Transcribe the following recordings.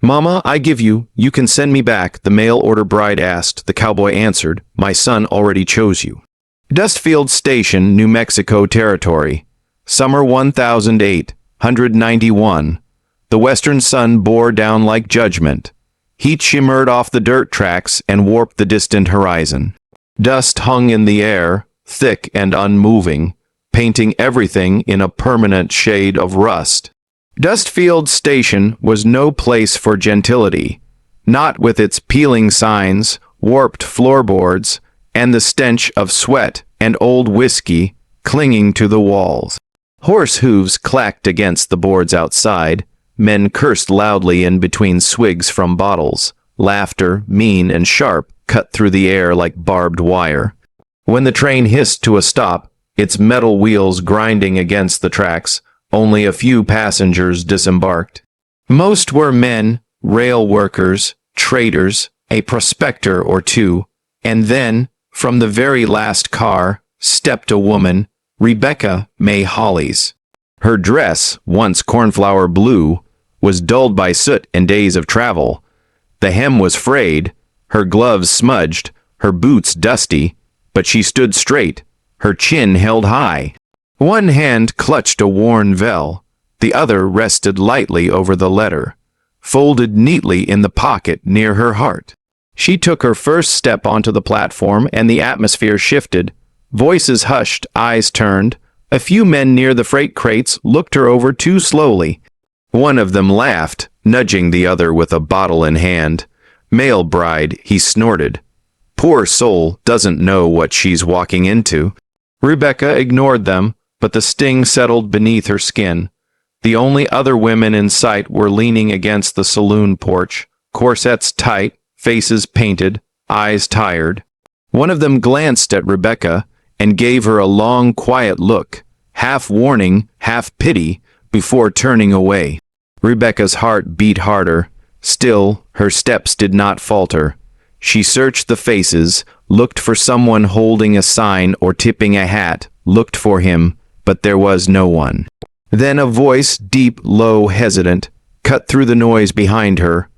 "Mama, I give you. You can send me back," the mail-order bride asked. The cowboy answered, "My son already chose you." Dustfield Station, New Mexico Territory. Summer 1891. The western sun bore down like judgment. Heat shimmered off the dirt tracks and warped the distant horizon. Dust hung in the air, thick and unmoving, painting everything in a permanent shade of rust. Dustfield Station was no place for gentility, not with its peeling signs, warped floorboards, and the stench of sweat and old whiskey clinging to the walls. Horse hooves clacked against the boards outside. Men cursed loudly in between swigs from bottles. Laughter, mean and sharp, cut through the air like barbed wire. When the train hissed to a stop, its metal wheels grinding against the tracks, only a few passengers disembarked. Most were men, rail workers, traders, a prospector or two, and then, from the very last car, stepped a woman, Rebecca May Hollies. Her dress, once cornflower blue, was dulled by soot and days of travel. The hem was frayed, her gloves smudged, her boots dusty, but she stood straight, her chin held high. One hand clutched a worn veil, the other rested lightly over the letter, folded neatly in the pocket near her heart. She took her first step onto the platform, and the atmosphere shifted. Voices hushed, eyes turned. A few men near the freight crates looked her over too slowly. One of them laughed, nudging the other with a bottle in hand. "Mail bride," he snorted. "Poor soul, doesn't know what she's walking into." Rebecca ignored them, but the sting settled beneath her skin. The only other women in sight were leaning against the saloon porch, corsets tight, faces painted, eyes tired. One of them glanced at Rebecca and gave her a long, quiet look, half warning, half pity, before turning away. Rebecca's heart beat harder. Still, her steps did not falter. She searched the faces, looked for someone holding a sign or tipping a hat, looked for him, but there was no one. Then a voice, deep, low, hesitant, cut through the noise behind her.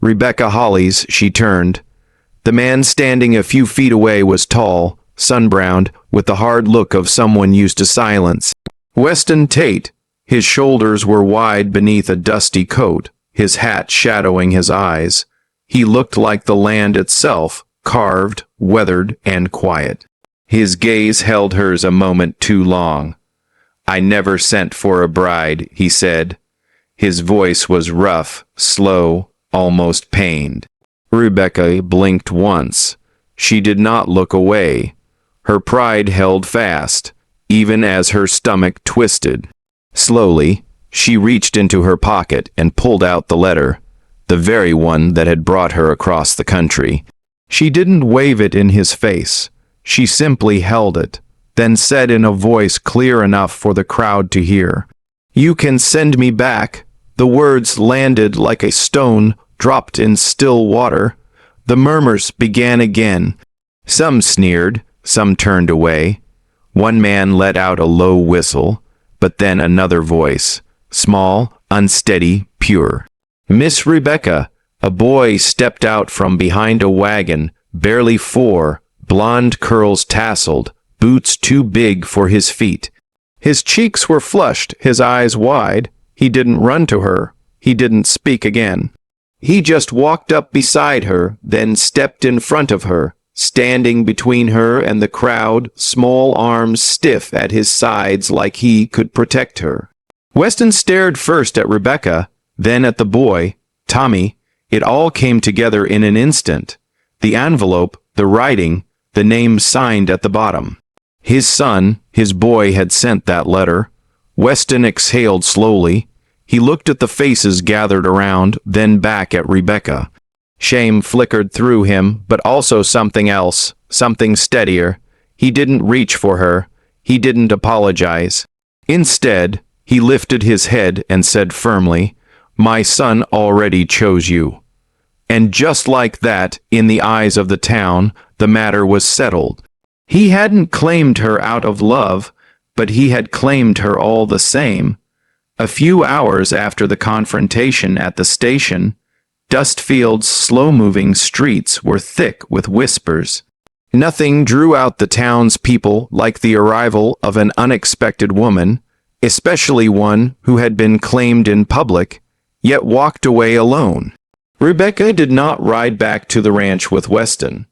Rebecca Hollies, she turned. The man standing a few feet away was tall, sun-browned, with the hard look of someone used to silence. Weston Tate. His shoulders were wide beneath a dusty coat, his hat shadowing his eyes. He looked like the land itself, carved, weathered, and quiet. His gaze held hers a moment too long. "I never sent for a bride," he said. His voice was rough, slow, almost pained. Rebecca blinked once. She did not look away. Her pride held fast, even as her stomach twisted. Slowly, she reached into her pocket and pulled out the letter, the very one that had brought her across the country. She didn't wave it in his face. She simply held it, then said in a voice clear enough for the crowd to hear, "You can send me back." The words landed like a stone dropped in still water. The murmurs began again. Some sneered, some turned away. One man let out a low whistle, but then another voice, small, unsteady, pure. "Miss Rebecca." A boy stepped out from behind a wagon, barely 4, blonde curls tasseled, boots too big for his feet. His cheeks were flushed, his eyes wide. He didn't run to her. He didn't speak again. He just walked up beside her, then stepped in front of her, standing between her and the crowd, small arms stiff at his sides like he could protect her. Weston stared first at Rebecca, then at the boy, Tommy. It all came together in an instant. The envelope, the writing, the name signed at the bottom. His son, his boy, had sent that letter. Weston exhaled slowly. He looked at the faces gathered around, then back at Rebecca. Shame flickered through him, but also something else, something steadier. He didn't reach for her. He didn't apologize. Instead, he lifted his head and said firmly, "My son already chose you." And just like that, in the eyes of the town, the matter was settled. He hadn't claimed her out of love, but he had claimed her all the same. A few hours after the confrontation at the station, Dustfield's slow-moving streets were thick with whispers. Nothing drew out the townspeople like the arrival of an unexpected woman, especially one who had been claimed in public, yet walked away alone. Rebecca did not ride back to the ranch with Weston.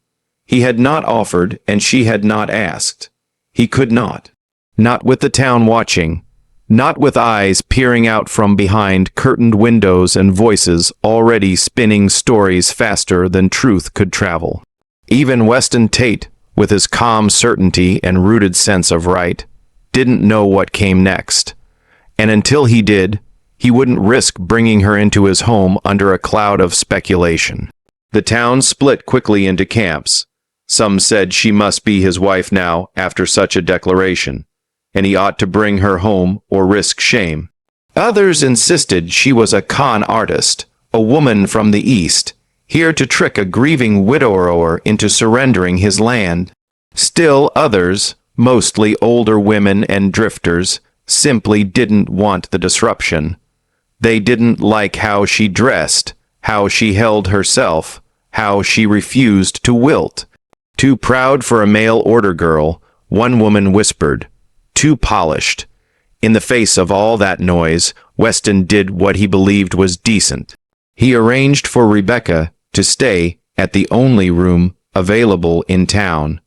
He had not offered, and she had not asked. He could not. Not with the town watching. Not with eyes peering out from behind curtained windows and voices already spinning stories faster than truth could travel. Even Weston Tate, with his calm certainty and rooted sense of right, didn't know what came next. And until he did, he wouldn't risk bringing her into his home under a cloud of speculation. The town split quickly into camps. Some said she must be his wife now after such a declaration, and he ought to bring her home or risk shame. Others insisted she was a con artist, a woman from the East, here to trick a grieving widower into surrendering his land. Still others, mostly older women and drifters, simply didn't want the disruption. They didn't like how she dressed, how she held herself, how she refused to wilt. Too proud for a mail-order girl, one woman whispered. Too polished. In the face of all that noise, Weston did what he believed was decent. He arranged for Rebecca to stay at the only room available in town,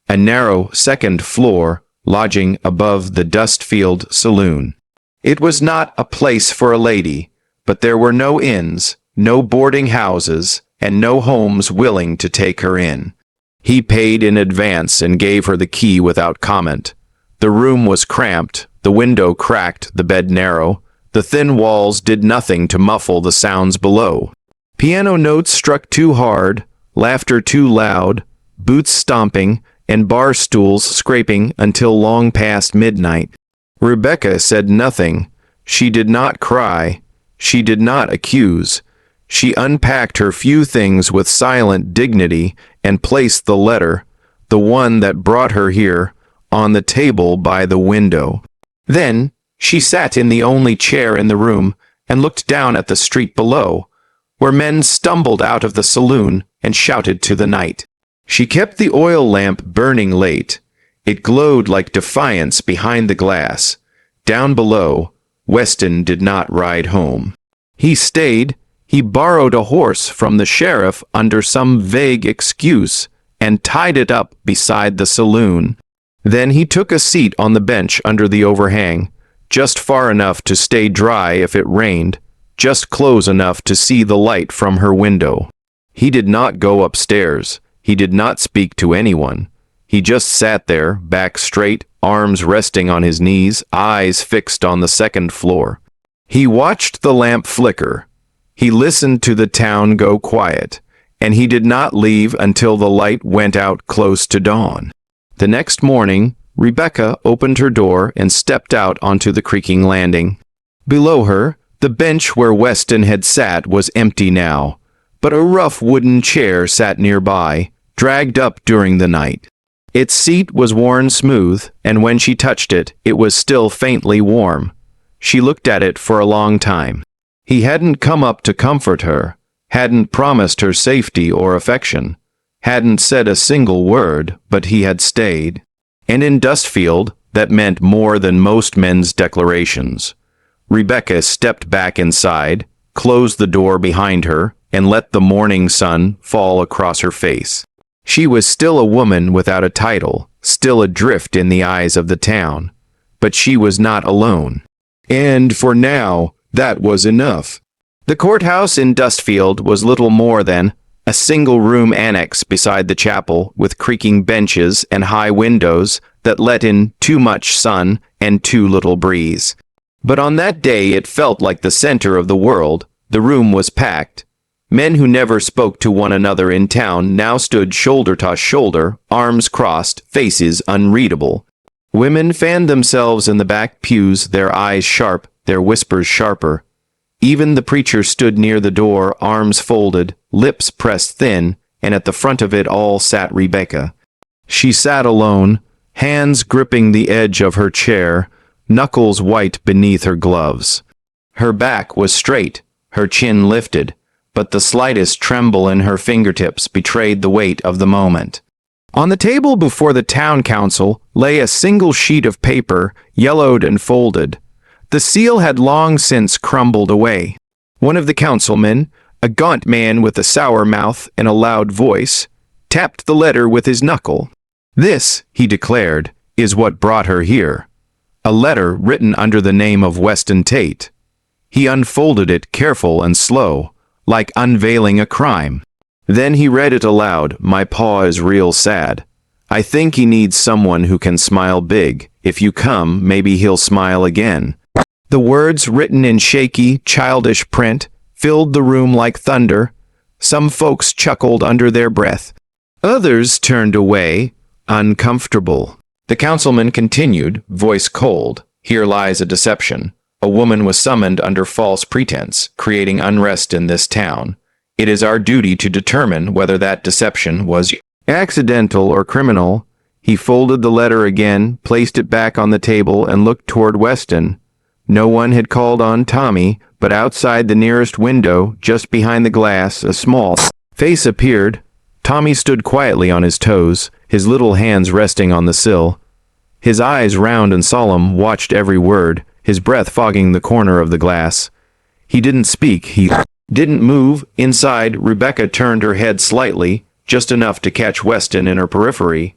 a narrow second floor lodging above the Dustfield saloon. It was not a place for a lady, but there were no inns, no boarding houses, and no homes willing to take her in. He paid in advance and gave her the key without comment. The room was cramped, the window cracked, the bed narrow. The thin walls did nothing to muffle the sounds below. Piano notes struck too hard, laughter too loud, boots stomping, and bar stools scraping until long past midnight. Rebecca said nothing. She did not cry. She did not accuse. She unpacked her few things with silent dignity and placed the letter, the one that brought her here, on the table by the window. Then she sat in the only chair in the room and looked down at the street below, where men stumbled out of the saloon and shouted to the night. She kept the oil lamp burning late. It glowed like defiance behind the glass. Down below, Weston did not ride home. He stayed. He borrowed a horse from the sheriff under some vague excuse and tied it up beside the saloon. Then he took a seat on the bench under the overhang, just far enough to stay dry if it rained, just close enough to see the light from her window. He did not go upstairs. He did not speak to anyone. He just sat there, back straight, arms resting on his knees, eyes fixed on the second floor. He watched the lamp flicker. He listened to the town go quiet, and he did not leave until the light went out close to dawn. The next morning, Rebecca opened her door and stepped out onto the creaking landing. Below her, the bench where Weston had sat was empty now, but a rough wooden chair sat nearby, dragged up during the night. Its seat was worn smooth, and when she touched it, it was still faintly warm. She looked at it for a long time. He hadn't come up to comfort her, hadn't promised her safety or affection, hadn't said a single word, but he had stayed. And in Dustfield, that meant more than most men's declarations. Rebecca stepped back inside, closed the door behind her, and let the morning sun fall across her face. She was still a woman without a title, still adrift in the eyes of the town. But she was not alone. And for now, that was enough. The courthouse in Dustfield was little more than a single-room annex beside the chapel with creaking benches and high windows that let in too much sun and too little breeze. But on that day it felt like the center of the world. The room was packed. Men who never spoke to one another in town now stood shoulder to shoulder, arms crossed, faces unreadable. Women fanned themselves in the back pews, their eyes sharp, their whispers sharper. Even the preacher stood near the door, arms folded, lips pressed thin, and at the front of it all sat Rebecca. She sat alone, hands gripping the edge of her chair, knuckles white beneath her gloves. Her back was straight, her chin lifted, but the slightest tremble in her fingertips betrayed the weight of the moment. On the table before the town council lay a single sheet of paper, yellowed and folded. The seal had long since crumbled away. One of the councilmen, a gaunt man with a sour mouth and a loud voice, tapped the letter with his knuckle. "This," he declared, "is what brought her here. A letter written under the name of Weston Tate." He unfolded it careful and slow, like unveiling a crime. Then he read it aloud. "My paw is real sad. I think he needs someone who can smile big. If you come, maybe he'll smile again." The words, written in shaky, childish print, filled the room like thunder. Some folks chuckled under their breath. Others turned away, uncomfortable. The councilman continued, voice cold. "Here lies a deception. A woman was summoned under false pretense, creating unrest in this town. It is our duty to determine whether that deception was accidental or criminal." He folded the letter again, placed it back on the table, and looked toward Weston. No one had called on Tommy, but outside the nearest window, just behind the glass, a small face appeared. Tommy stood quietly on his toes, his little hands resting on the sill. His eyes, round and solemn, watched every word, his breath fogging the corner of the glass. He didn't speak, he didn't move. Inside, Rebecca turned her head slightly, just enough to catch Weston in her periphery.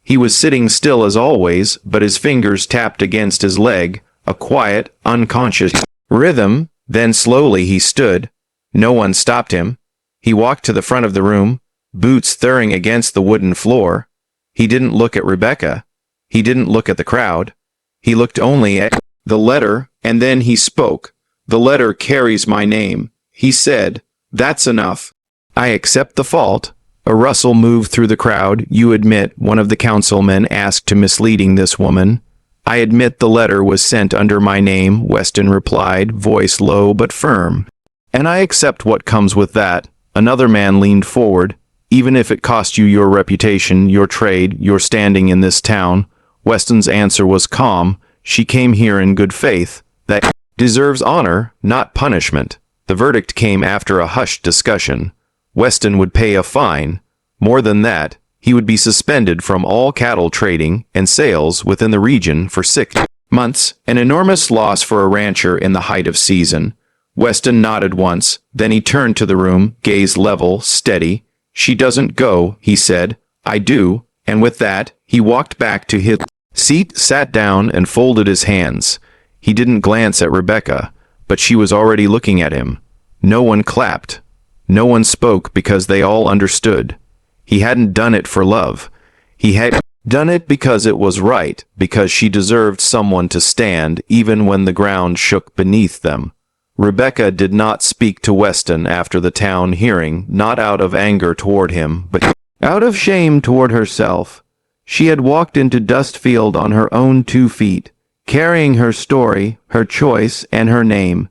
He was sitting still as always, but his fingers tapped against his leg, a quiet, unconscious rhythm. Then slowly he stood. No one stopped him. He walked to the front of the room, boots thurring against the wooden floor. He didn't look at Rebecca. He didn't look at the crowd. He looked only at the letter, and then he spoke. "The letter carries my name," he said. "That's enough. I accept the fault." A rustle moved through the crowd. "You admit," one of the councilmen asked, "to misleading this woman?" "I admit the letter was sent under my name," Weston replied, voice low but firm. "And I accept what comes with that." Another man leaned forward. "Even if it cost you your reputation, your trade, your standing in this town." Weston's answer was calm. "She came here in good faith. That deserves honor, not punishment." The verdict came after a hushed discussion. Weston would pay a fine. More than that, he would be suspended from all cattle trading and sales within the region for 6 months, an enormous loss for a rancher in the height of season. Weston nodded once, then he turned to the room, gaze level, steady. "She doesn't go," he said. "I do." And with that, he walked back to his seat, sat down, and folded his hands. He didn't glance at Rebecca, but she was already looking at him. No one clapped. No one spoke because they all understood. He hadn't done it for love. He had done it because it was right, because she deserved someone to stand even when the ground shook beneath them. Rebecca did not speak to Weston after the town hearing, not out of anger toward him, but out of shame toward herself. She had walked into Dustfield on her own 2 feet, carrying her story, her choice, and her name.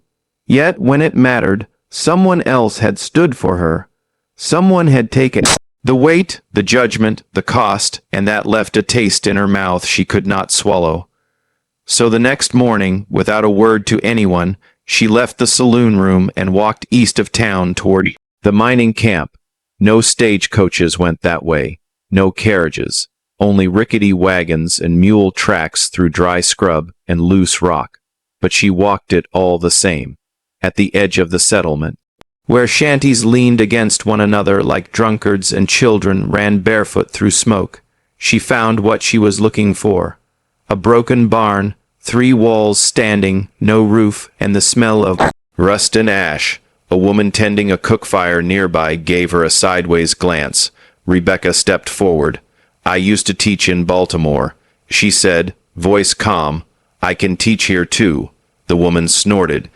Yet when it mattered, someone else had stood for her. Someone had taken the weight, the judgment, the cost, and that left a taste in her mouth she could not swallow. So the next morning, without a word to anyone, she left the saloon room and walked east of town toward the mining camp. No stagecoaches went that way, no carriages, only rickety wagons and mule tracks through dry scrub and loose rock. But she walked it all the same, at the edge of the settlement, where shanties leaned against one another like drunkards and children ran barefoot through smoke. She found what she was looking for. A broken barn, 3 walls standing, no roof, and the smell of rust and ash. A woman tending a cook fire nearby gave her a sideways glance. Rebecca stepped forward. "I used to teach in Baltimore," she said, voice calm. "I can teach here too." The woman snorted.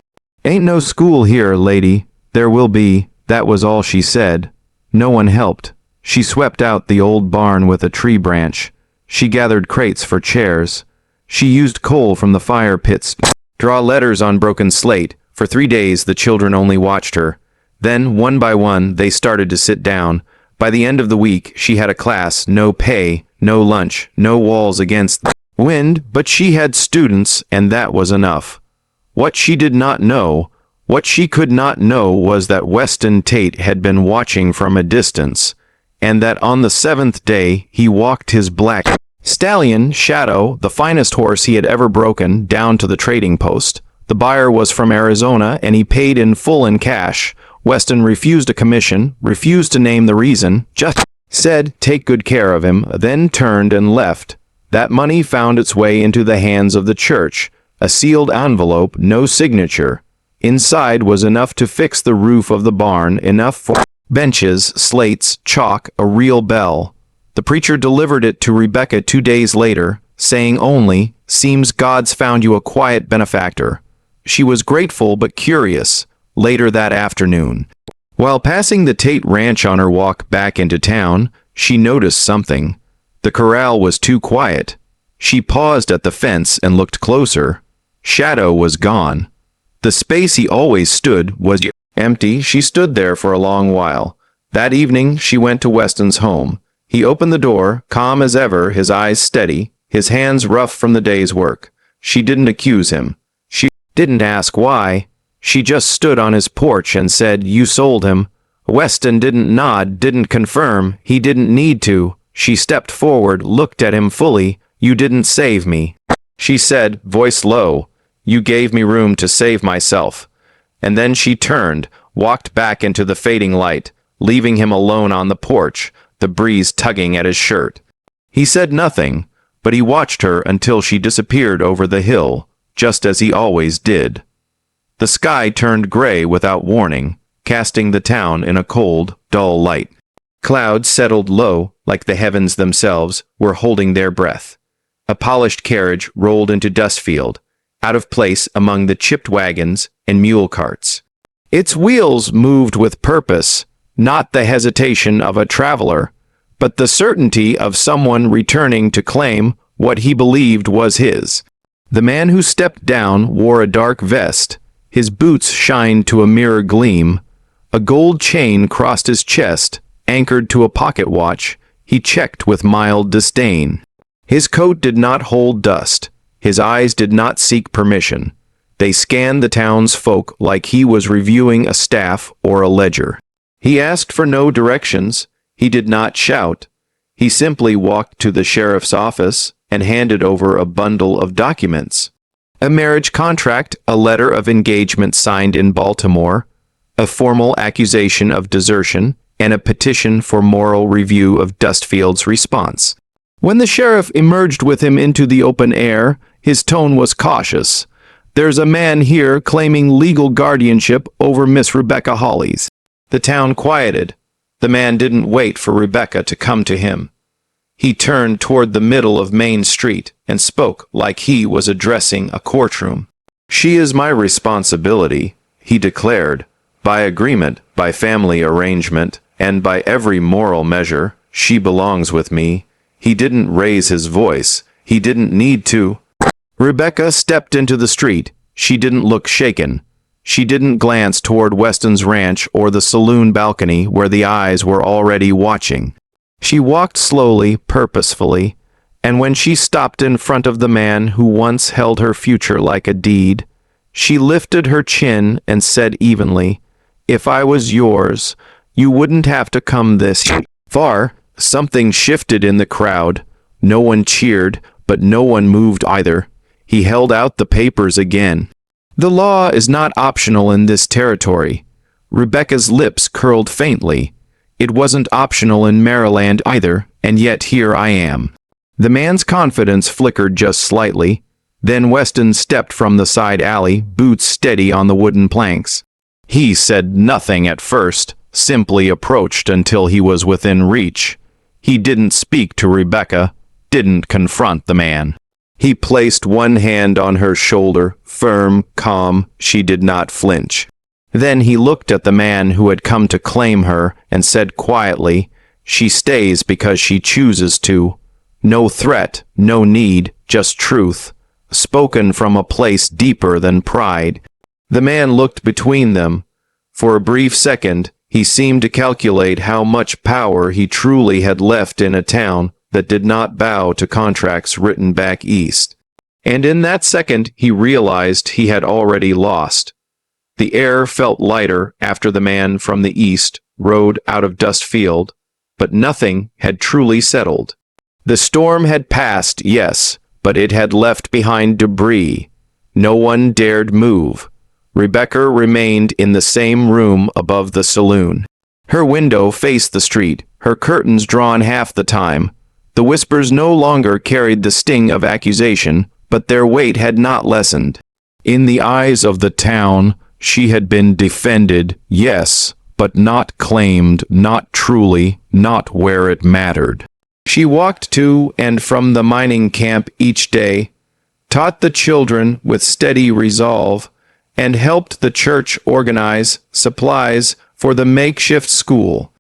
"Ain't no school here, lady." "There will be," that was all she said. No one helped. She swept out the old barn with a tree branch. She gathered crates for chairs. She used coal from the fire pits. Draw letters on broken slate. For 3 days the children only watched her. Then, one by one, they started to sit down. By the end of the week, she had a class, no pay, no lunch, no walls against the wind, but she had students, and that was enough. What she did not know What she could not know was that Weston Tate had been watching from a distance, and that on the 7th day he walked his black stallion, Shadow, the finest horse he had ever broken, down to the trading post. The buyer was from Arizona, and he paid in full in cash. Weston refused a commission, refused to name the reason, just said, "Take good care of him," then turned and left. That money found its way into the hands of the church, a sealed envelope, no signature. Inside was enough to fix the roof of the barn, enough for benches, slates, chalk, a real bell. The preacher delivered it to Rebecca 2 days later, saying only, "Seems God's found you a quiet benefactor." She was grateful but curious. Later that afternoon, while passing the Tate Ranch on her walk back into town, she noticed something. The corral was too quiet. She paused at the fence and looked closer. Shadow was gone. The space he always stood was empty. She stood there for a long while. That evening, she went to Weston's home. He opened the door, calm as ever, his eyes steady, his hands rough from the day's work. She didn't accuse him. She didn't ask why. She just stood on his porch and said, "You sold him." Weston didn't nod, didn't confirm. He didn't need to. She stepped forward, looked at him fully. "You didn't save me," she said, voice low. "You gave me room to save myself." And then she turned, walked back into the fading light, leaving him alone on the porch, the breeze tugging at his shirt. He said nothing, but he watched her until she disappeared over the hill, just as he always did. The sky turned gray without warning, casting the town in a cold, dull light. Clouds settled low, like the heavens themselves were holding their breath. A polished carriage rolled into Dustfield, out of place among the chipped wagons and mule carts. Its wheels moved with purpose, not the hesitation of a traveler, but the certainty of someone returning to claim what he believed was his. The man who stepped down wore a dark vest. His boots shined to a mirror gleam. A gold chain crossed his chest, anchored to a pocket watch. He checked with mild disdain. His coat did not hold dust. His eyes did not seek permission. They scanned the townsfolk like he was reviewing a staff or a ledger. He asked for no directions. He did not shout. He simply walked to the sheriff's office and handed over a bundle of documents. A marriage contract, a letter of engagement signed in Baltimore, a formal accusation of desertion, and a petition for moral review of Dustfield's response. When the sheriff emerged with him into the open air, his tone was cautious. "There's a man here claiming legal guardianship over Miss Rebecca Hollies." The town quieted. The man didn't wait for Rebecca to come to him. He turned toward the middle of Main Street and spoke like he was addressing a courtroom. "She is my responsibility," he declared. "By agreement, by family arrangement, and by every moral measure, she belongs with me." He didn't raise his voice. He didn't need to. Rebecca stepped into the street. She didn't look shaken. She didn't glance toward Weston's ranch or the saloon balcony where the eyes were already watching. She walked slowly, purposefully, and when she stopped in front of the man who once held her future like a deed, she lifted her chin and said evenly, "If I was yours, you wouldn't have to come this far." Something shifted in the crowd. No one cheered, but no one moved either. He held out the papers again. "The law is not optional in this territory." Rebecca's lips curled faintly. "It wasn't optional in Maryland either, and yet here I am." The man's confidence flickered just slightly. Then Weston stepped from the side alley, boots steady on the wooden planks. He said nothing at first, simply approached until he was within reach. He didn't speak to Rebecca, didn't confront the man. He placed one hand on her shoulder, firm, calm. She did not flinch. Then he looked at the man who had come to claim her and said quietly, "She stays because she chooses to. No threat, no need, just truth, spoken from a place deeper than pride." The man looked between them. For a brief second, he seemed to calculate how much power he truly had left in a town that did not bow to contracts written back east. And in that second, he realized he had already lost. The air felt lighter after the man from the east rode out of Dust Field, but nothing had truly settled. The storm had passed, yes, but it had left behind debris. No one dared move. Rebecca remained in the same room above the saloon. Her window faced the street, her curtains drawn half the time. The whispers no longer carried the sting of accusation, but their weight had not lessened. In the eyes of the town, she had been defended, yes, but not claimed, not truly, not where it mattered. She walked to and from the mining camp each day, taught the children with steady resolve, and helped the church organize supplies for the makeshift school.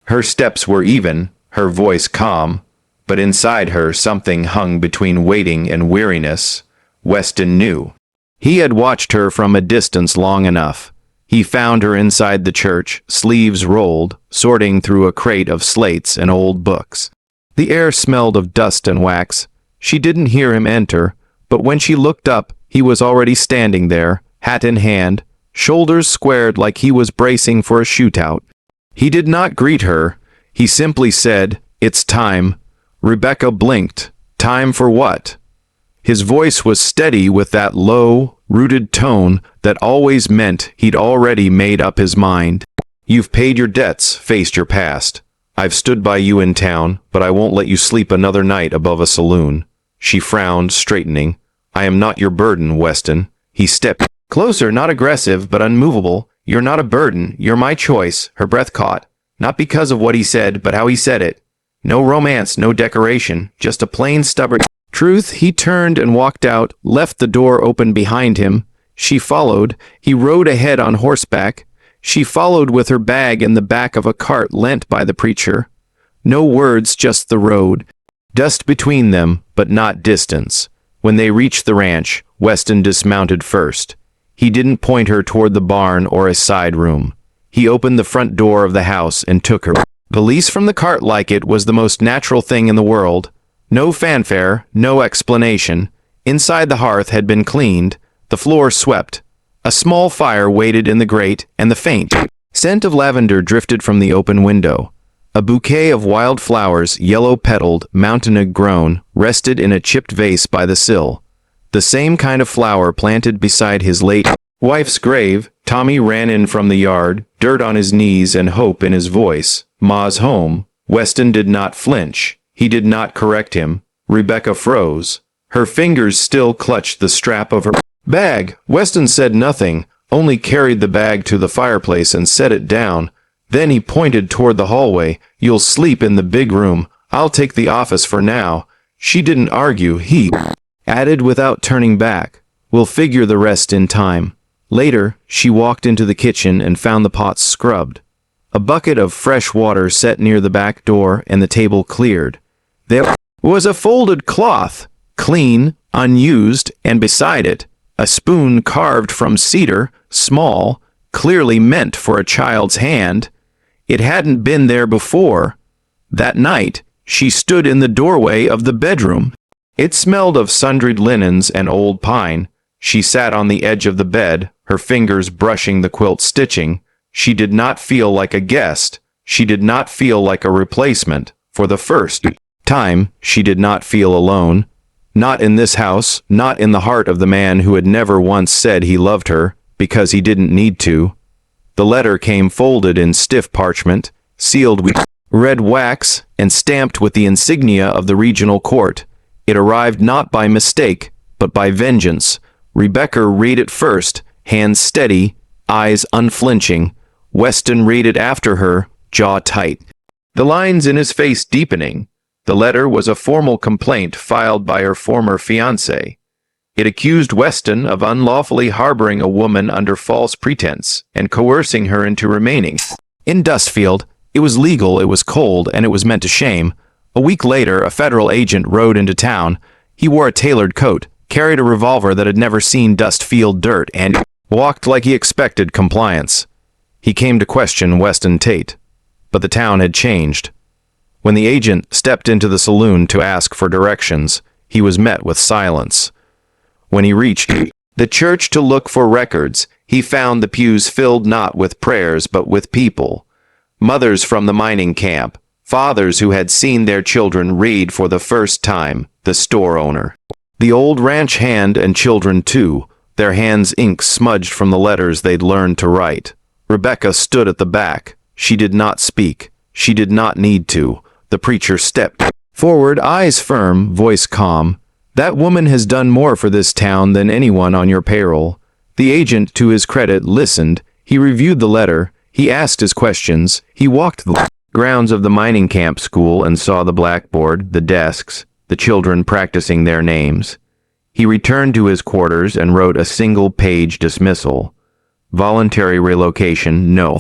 Her steps were even, her voice calm, but inside her something hung between waiting and weariness. Weston knew. He had watched her from a distance long enough. He found her inside the church, sleeves rolled, sorting through a crate of slates and old books. The air smelled of dust and wax. She didn't hear him enter, but when she looked up, he was already standing there, hat in hand, shoulders squared like he was bracing for a shootout. He did not greet her. He simply said, "It's time." Rebecca blinked. Time for what? His voice was steady with that low, rooted tone that always meant he'd already made up his mind. "You've paid your debts, faced your past. I've stood by you in town, but I won't let you sleep another night above a saloon." She frowned, straightening. "I am not your burden, Weston." He stepped closer, not aggressive, but unmovable. "You're not a burden. You're my choice." Her breath caught. Not because of what he said, but how he said it. No romance, no decoration, just a plain, stubborn truth. He turned and walked out, left the door open behind him. She followed. He rode ahead on horseback. She followed with her bag in the back of a cart lent by the preacher. No words, just the road. Dust between them, but not distance. When they reached the ranch, Weston dismounted first. He didn't point her toward the barn or a side room. He opened the front door of the house and took her. Release from the cart like it was the most natural thing in the world. No fanfare, no explanation. Inside the hearth had been cleaned, the floor swept. A small fire waited in the grate, and the faint scent of lavender drifted from the open window. A bouquet of wild flowers, yellow-petaled, mountain-grown, rested in a chipped vase by the sill. The same kind of flower planted beside his late wife's grave. Tommy ran in from the yard, dirt on his knees and hope in his voice. "Ma's home." Weston did not flinch. He did not correct him. Rebecca froze. Her fingers still clutched the strap of her bag. Weston said nothing, only carried the bag to the fireplace and set it down. Then he pointed toward the hallway. "You'll sleep in the big room. I'll take the office for now." She didn't argue. He added without turning back, "We'll figure the rest in time." Later, she walked into the kitchen and found the pots scrubbed. A bucket of fresh water set near the back door and the table cleared. There was a folded cloth, clean, unused, and beside it, a spoon carved from cedar, small, clearly meant for a child's hand. It hadn't been there before. That night, she stood in the doorway of the bedroom. It smelled of sundried linens and old pine. She sat on the edge of the bed, her fingers brushing the quilt stitching. She did not feel like a guest. She did not feel like a replacement. For the first time, she did not feel alone. Not in this house, not in the heart of the man who had never once said he loved her, because he didn't need to. The letter came folded in stiff parchment, sealed with red wax, and stamped with the insignia of the regional court. It arrived not by mistake, but by vengeance. Rebecca read it first, hands steady, eyes unflinching. Weston read it after her, jaw tight, the lines in his face deepening. The letter was a formal complaint filed by her former fiancé. It accused Weston of unlawfully harboring a woman under false pretense and coercing her into remaining in Dustfield. It was legal, it was cold, and it was meant to shame. A week later, a federal agent rode into town. He wore a tailored coat, carried a revolver that had never seen Dustfield dirt, and walked like he expected compliance. He came to question Weston Tate, but the town had changed. When the agent stepped into the saloon to ask for directions, he was met with silence. When he reached the church to look for records. He found the pews filled not with prayers but with people. Mothers from the mining camp, fathers who had seen their children read for the first time, the store owner. The old ranch hand and children too, their hands ink smudged from the letters they'd learned to write. Rebecca stood at the back. She did not speak. She did not need to. The preacher stepped forward, eyes firm, voice calm. That woman has done more for this town than anyone on your payroll. The agent, to his credit, listened. He reviewed the letter. He asked his questions. He walked the grounds of the mining camp school and saw the blackboard, the desks, the children practicing their names. He returned to his quarters and wrote a single-page dismissal. Voluntary relocation, no.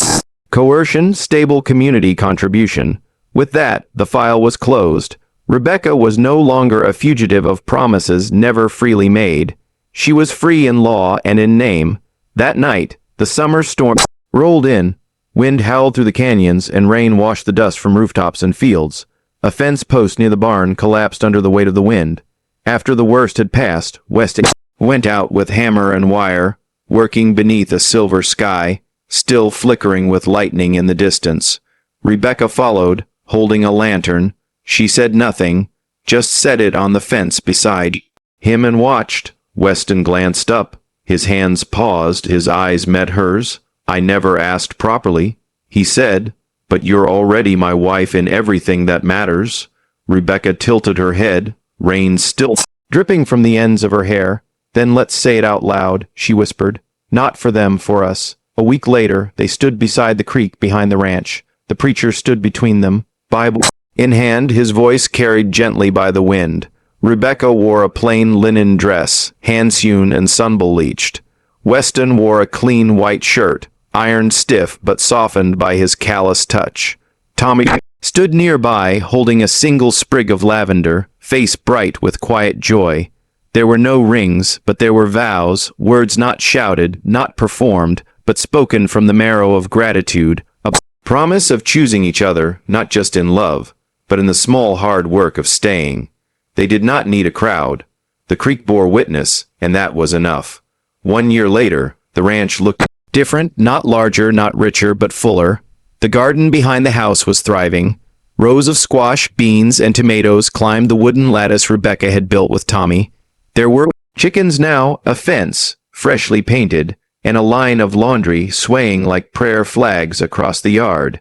Coercion, stable community contribution. With that, the file was closed. Rebecca was no longer a fugitive of promises never freely made. She was free in law and in name. That night, the summer storm rolled in. Wind howled through the canyons, and rain washed the dust from rooftops and fields. A fence post near the barn collapsed under the weight of the wind. After the worst had passed, Weston went out with hammer and wire, working beneath a silver sky, still flickering with lightning in the distance. Rebecca followed, holding a lantern. She said nothing, just set it on the fence beside him and watched. Weston glanced up. His hands paused, his eyes met hers. I never asked properly, he said, but you're already my wife in everything that matters. Rebecca tilted her head, rain still dripping from the ends of her hair. Then let's say it out loud, she whispered. Not for them, for us. A week later, they stood beside the creek behind the ranch. The preacher stood between them, Bible in hand, his voice carried gently by the wind. Rebecca wore a plain linen dress, hand-sewn and sun-bleached. Weston wore a clean white shirt, ironed stiff but softened by his callous touch. Tommy stood nearby, holding a single sprig of lavender, face bright with quiet joy. There were no rings, but there were vows, words not shouted, not performed, but spoken from the marrow of gratitude, a promise of choosing each other, not just in love, but in the small hard work of staying. They did not need a crowd. The creek bore witness, and that was enough. 1 year later, the ranch looked different, not larger, not richer, but fuller. The garden behind the house was thriving. Rows of squash, beans, and tomatoes climbed the wooden lattice Rebecca had built with Tommy. There were chickens now, a fence, freshly painted, and a line of laundry swaying like prayer flags across the yard.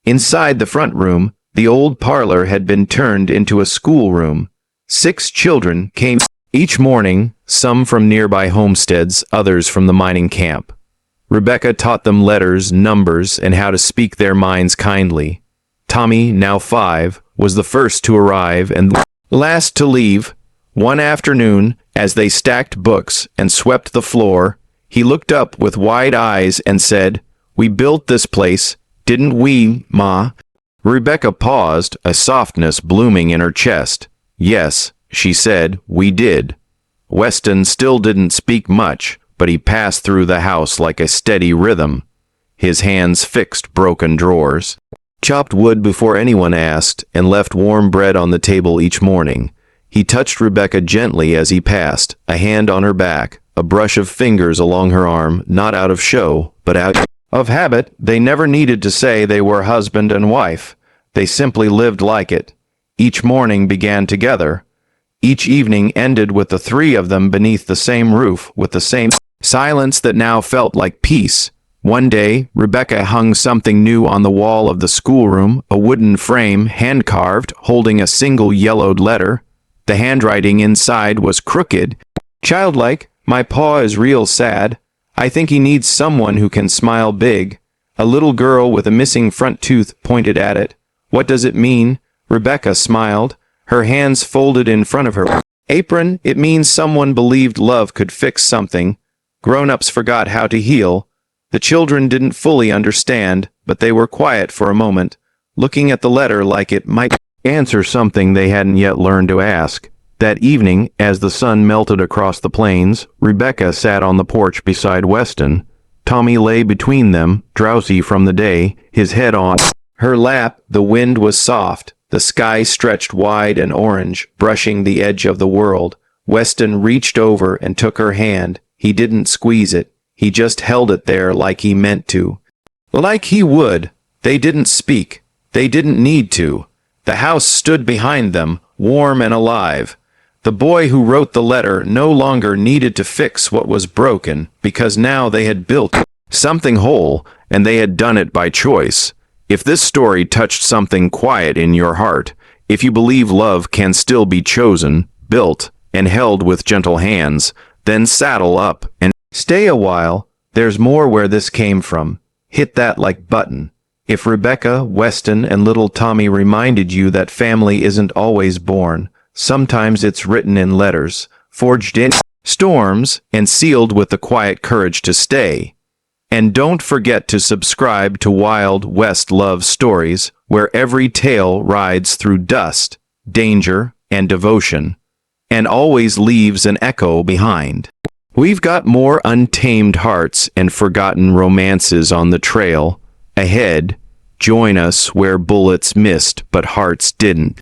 Inside the front room, the old parlor had been turned into a schoolroom. 6 children came each morning, some from nearby homesteads, others from the mining camp. Rebecca taught them letters, numbers, and how to speak their minds kindly. Tommy, now 5, was the first to arrive and last to leave. One afternoon, as they stacked books and swept the floor, he looked up with wide eyes and said, "We built this place, didn't we, Ma?" Rebecca paused, a softness blooming in her chest. "Yes," she said, "we did." Weston still didn't speak much, but he passed through the house like a steady rhythm. His hands fixed broken drawers, chopped wood before anyone asked, and left warm bread on the table each morning. He touched Rebecca gently as he passed, a hand on her back, a brush of fingers along her arm, not out of show, but out of habit. They never needed to say they were husband and wife. They simply lived like it. Each morning began together. Each evening ended with the 3 of them beneath the same roof, with the same silence that now felt like peace. One day, Rebecca hung something new on the wall of the schoolroom, a wooden frame, hand-carved, holding a single yellowed letter. The handwriting inside was crooked, childlike. "My pa is real sad. I think he needs someone who can smile big." A little girl with a missing front tooth pointed at it. "What does it mean?" Rebecca smiled, her hands folded in front of her apron. "It means someone believed love could fix something. Grown-ups forgot how to heal." The children didn't fully understand, but they were quiet for a moment, looking at the letter like it might answer something they hadn't yet learned to ask. That evening, as the sun melted across the plains, Rebecca sat on the porch beside Weston. Tommy lay between them, drowsy from the day, his head on her lap. The wind was soft. The sky stretched wide and orange, brushing the edge of the world. Weston reached over and took her hand. He didn't squeeze it. He just held it there like he meant to. Like he would. They didn't speak. They didn't need to. The house stood behind them, warm and alive. The boy who wrote the letter no longer needed to fix what was broken, because now they had built something whole, and they had done it by choice. If this story touched something quiet in your heart, if you believe love can still be chosen, built, and held with gentle hands, then saddle up and stay a while. There's more where this came from. Hit that like button. If Rebecca, Weston, and little Tommy reminded you that family isn't always born, sometimes it's written in letters, forged in storms, and sealed with the quiet courage to stay. And don't forget to subscribe to Wild West Love Stories, where every tale rides through dust, danger, and devotion, and always leaves an echo behind. We've got more untamed hearts and forgotten romances on the trail ahead. Join us where bullets missed but hearts didn't.